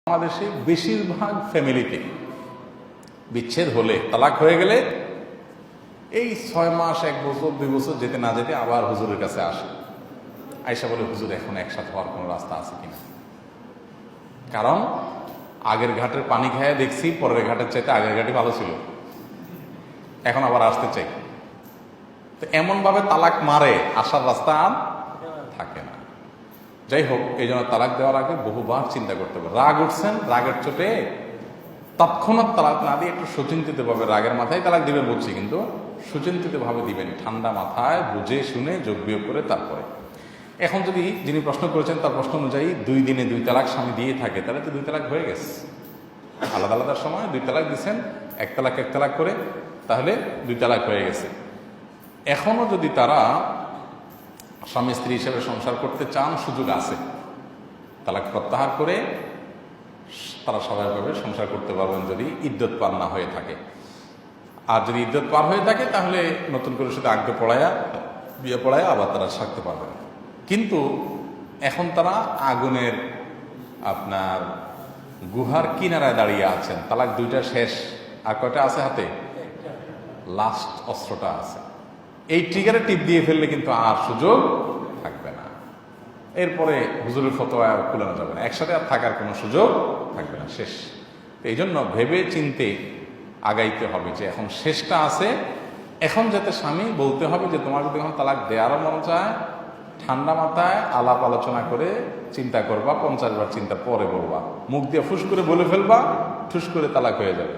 বাংলাদেশে বেশিরভাগ ফ্যামিলিতে বিচ্ছেদ হলে, তালাক হয়ে গেলে এই 6 মাস 1 বছর 2 বছর যেতে না যেতে আবার হুজুরের কাছে আসে। আয়েশা বলে, হুজুর এখন একসাথে হওয়ার কোনো রাস্তা আছে কিনা? কারণ আগের ঘাটের পানি খেয়ে দেখছি পরের ঘাটের চাইতে আগের ঘাটই ভালো ছিল, এখন আবার আসতে চাই। তো এমনভাবে তালাক মারে, আসার রাস্তা আর থাকে না। যাই হোক, এই জন্য তালাক দেওয়ার আগে বহুবার চিন্তা করতে হবে। রাগ উঠছেন, রাগের চোটে তৎক্ষণাৎ তালাক না দিয়ে একটু সুচিন্তিতভাবে, রাগের মাথায় তালাক দিবেন বলছি, কিন্তু সুচিন্তিতভাবে দিবেন, ঠান্ডা মাথায় বুঝে শুনে যোগ বিয়োগ করে। তারপরে এখন যদি যিনি প্রশ্ন করেছেন তার প্রশ্ন অনুযায়ী 2 দিনে 2 তালাক স্বামী দিয়ে থাকে, তাহলে তো 2 তালাক হয়ে গেছে। আলাদা আলাদা সময় 2 তালাক দিচ্ছেন, 1 তালাক করে, তাহলে 2 তালাক হয়ে গেছে। এখনো যদি তারা স্বামী স্ত্রী হিসেবে সংসার করতে চান, সুযোগ আছে। তালাক প্রত্যাহার করে তারা স্বাভাবিকভাবে সংসার করতে পারবেন যদি ইদ্যত পার না হয়ে থাকে। আর যদি ইদ্যত পার হয়ে থাকে তাহলে নতুন করে শুধু আগ্রহ পড়ায়া, বিয়ে পড়ায়া আবার তারা থাকতে পারবেন। কিন্তু এখন তারা আগুনের আপনার গুহার কিনারায় দাঁড়িয়ে আছেন। তালাক 2টা শেষ, আর কয়টা আছে হাতে? লাস্ট অস্ত্রটা আছে। এই ট্রিগারে টিপ দিয়ে ফেললে কিন্তু আর সুযোগ থাকবে না। এরপরে হুজুরের ফতোয়া কুলানো যাবে না, একসাথে আর থাকার কোনো সুযোগ থাকবে না, শেষ। এই জন্য ভেবে চিনতে আগাইতে হবে যে এখন শেষটা আছে। এখন যাতে স্বামী বলতে হবে যে তোমার যদি এখন তালাক দেওয়ারও মন চায়, ঠান্ডা মাথায় আলাপ আলোচনা করে চিন্তা করবা, 50 বার চিন্তা পরে বলবা। মুখ দিয়ে ফুস করে বলে ফেলবা, ঠুস করে তালাক হয়ে যাবে।